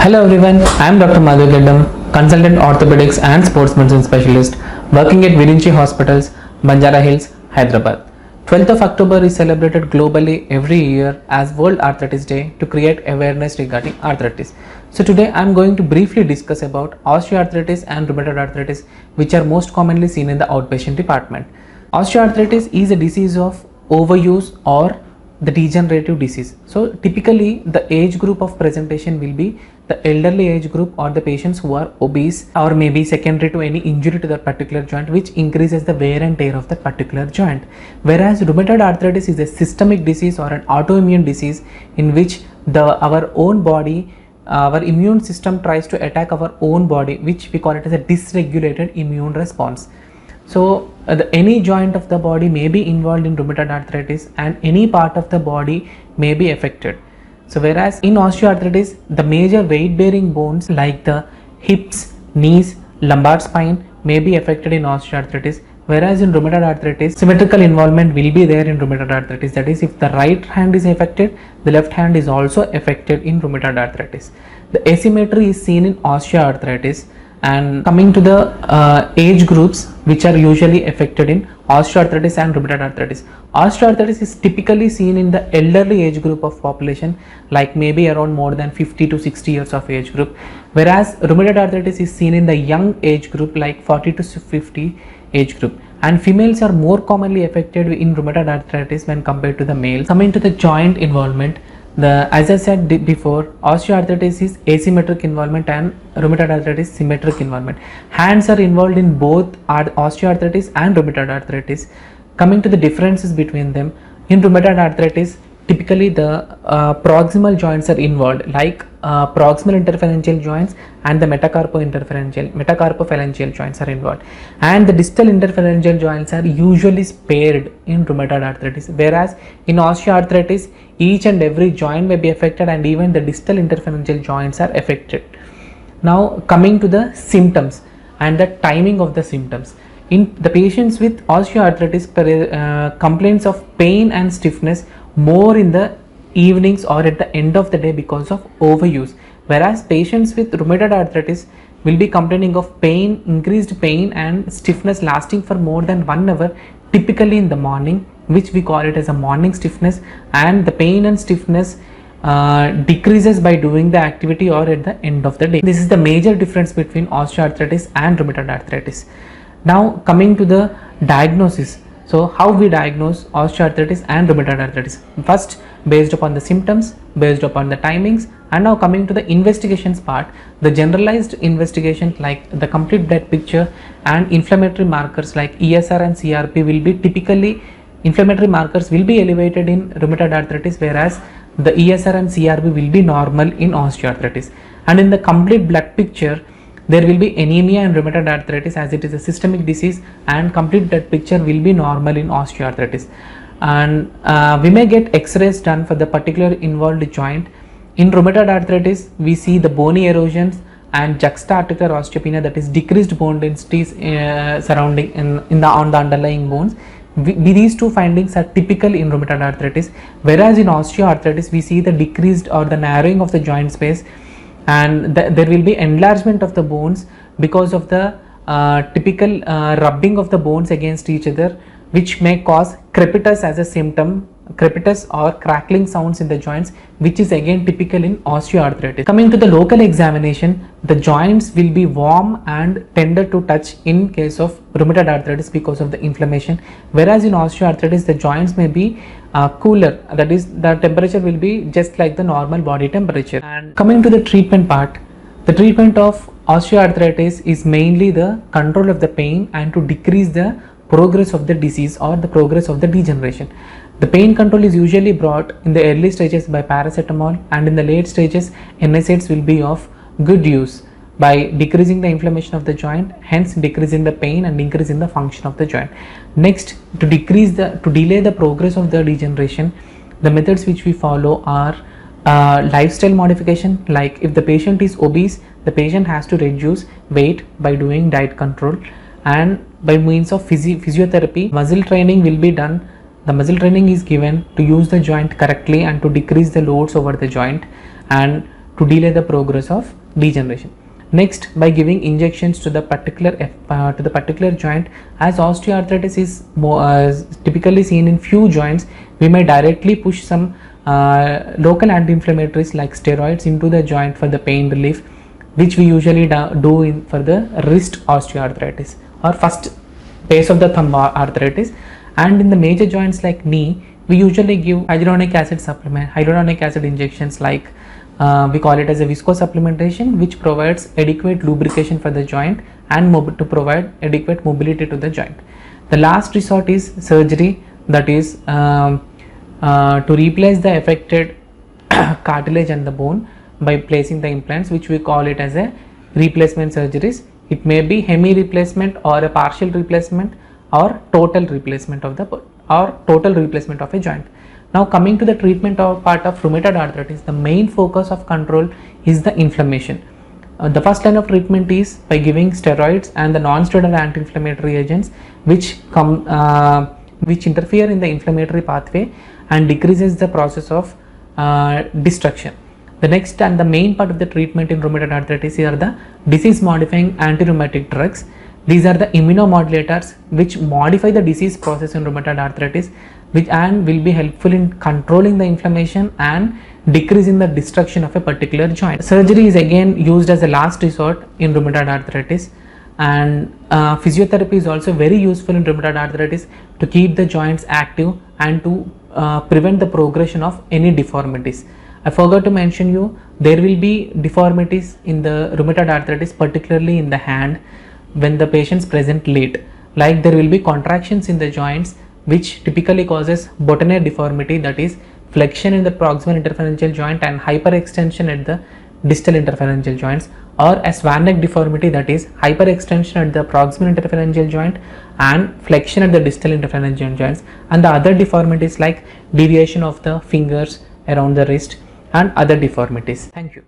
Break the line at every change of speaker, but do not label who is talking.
Hello everyone, I am Dr. Madhu Geddam, consultant orthopedics and sports medicine specialist working at Virinchi Hospitals, Banjara Hills, Hyderabad. 12th of October is celebrated globally every year as World Arthritis Day to create awareness regarding arthritis. So today I am going to briefly discuss about osteoarthritis and rheumatoid arthritis, which are most commonly seen in the outpatient department. Osteoarthritis is a disease of overuse or the degenerative disease. So typically the age group of presentation will be the elderly age group or the patients who are obese or maybe secondary to any injury to that particular joint, which increases the wear and tear of that particular joint. Whereas rheumatoid arthritis is a systemic disease or an autoimmune disease in which our own body, our immune system tries to attack our own body, which we call it as a dysregulated immune response. So any joint of the body may be involved in rheumatoid arthritis and any part of the body may be affected. So whereas in osteoarthritis, the major weight bearing bones like the hips, knees, lumbar spine may be affected in osteoarthritis, whereas in rheumatoid arthritis, symmetrical involvement will be there in rheumatoid arthritis. That is, if the right hand is affected, the left hand is also affected in rheumatoid arthritis. The asymmetry is seen in osteoarthritis. And coming to the age groups which are usually affected in osteoarthritis and rheumatoid arthritis. Osteoarthritis is typically seen in the elderly age group of population, like maybe around more than 50 to 60 years of age group, whereas rheumatoid arthritis is seen in the young age group like 40 to 50 age group. And females are more commonly affected in rheumatoid arthritis when compared to the males. Coming to the joint involvement, as I said before, osteoarthritis is asymmetric involvement and rheumatoid arthritis symmetric involvement. Hands are involved in both osteoarthritis and rheumatoid arthritis. Coming to the differences between them, in rheumatoid arthritis, typically the proximal joints are involved, like proximal interphalangeal joints and the metacarpophalangeal joints are involved, and the distal interphalangeal joints are usually spared in rheumatoid arthritis, whereas in osteoarthritis each and every joint may be affected and even the distal interphalangeal joints are affected. Now coming to the symptoms and the timing of the symptoms. In the patients with osteoarthritis, complaints of pain and stiffness more in the evenings or at the end of the day because of overuse, whereas patients with rheumatoid arthritis will be complaining of pain, increased pain and stiffness lasting for more than 1 hour, typically in the morning, which we call it as a morning stiffness, and the pain and stiffness decreases by doing the activity or at the end of the day. This is the major difference between osteoarthritis and rheumatoid arthritis. Now coming to the diagnosis. So how we diagnose osteoarthritis and rheumatoid arthritis? First, based upon the symptoms, based upon the timings, and now coming to the investigations part, the generalized investigation like the complete blood picture and inflammatory markers like ESR and CRP will be typically, inflammatory markers will be elevated in rheumatoid arthritis, whereas the ESR and CRP will be normal in osteoarthritis. And in the complete blood picture, there will be anemia in rheumatoid arthritis as it is a systemic disease, and complete blood picture will be normal in osteoarthritis. And we may get x-rays done for the particular involved joint. In rheumatoid arthritis, we see the bony erosions and juxta-articular osteopenia, that is decreased bone densities surrounding on the underlying bones. These two findings are typical in rheumatoid arthritis, whereas in osteoarthritis we see the decreased or the narrowing of the joint space, and there will be enlargement of the bones because of the typical rubbing of the bones against each other, which may cause crepitus as a symptom, crepitus or crackling sounds in the joints, which is again typical in osteoarthritis. Coming to the local examination, the joints will be warm and tender to touch in case of rheumatoid arthritis because of the inflammation, whereas in osteoarthritis the joints may be cooler, that is the temperature will be just like the normal body temperature. And coming to the treatment part, the treatment of osteoarthritis is mainly the control of the pain and to decrease the progress of the disease or the progress of the degeneration. The pain control is usually brought in the early stages by paracetamol, and in the late stages NSAIDs will be of good use by decreasing the inflammation of the joint, hence decreasing the pain and increasing the function of the joint. Next, to delay the progress of the degeneration, the methods which we follow are lifestyle modification, like if the patient is obese, the patient has to reduce weight by doing diet control, and by means of physiotherapy, muscle training will be done. The muscle training is given to use the joint correctly and to decrease the loads over the joint, and to delay the progress of degeneration. Next, by giving injections to the particular joint, as osteoarthritis is typically seen in few joints, we may directly push some local anti-inflammatories like steroids into the joint for the pain relief, which we usually do for the wrist osteoarthritis or first base of the thumb arthritis. And in the major joints like knee, we usually give hyaluronic acid supplement, hyaluronic acid injections, like we call it as a visco supplementation, which provides adequate lubrication for the joint and to provide adequate mobility to the joint. The last resort is surgery, that is to replace the affected cartilage and the bone by placing the implants, which we call it as a replacement surgeries. It may be hemi replacement or a partial replacement or total replacement of a joint. Now coming to the treatment part of rheumatoid arthritis, the main focus of control is the inflammation. The first line of treatment is by giving steroids and the non-steroidal anti-inflammatory agents which interfere in the inflammatory pathway and decreases the process of destruction. The next and the main part of the treatment in rheumatoid arthritis are the disease modifying anti-rheumatic drugs. These are the immunomodulators which modify the disease process in rheumatoid arthritis, which and will be helpful in controlling the inflammation and decreasing the destruction of a particular joint. Surgery is again used as a last resort in rheumatoid arthritis, and physiotherapy is also very useful in rheumatoid arthritis to keep the joints active and to prevent the progression of any deformities. I forgot to mention you, there will be deformities in the rheumatoid arthritis, particularly in the hand when the patients present late, like there will be contractions in the joints which typically causes botanier deformity, that is flexion in the proximal interphalangeal joint and hyperextension at the distal interphalangeal joints, or a swan neck deformity, that is hyperextension at the proximal interphalangeal joint and flexion at the distal interphalangeal joints, and the other deformities like deviation of the fingers around the wrist and other deformities. Thank you.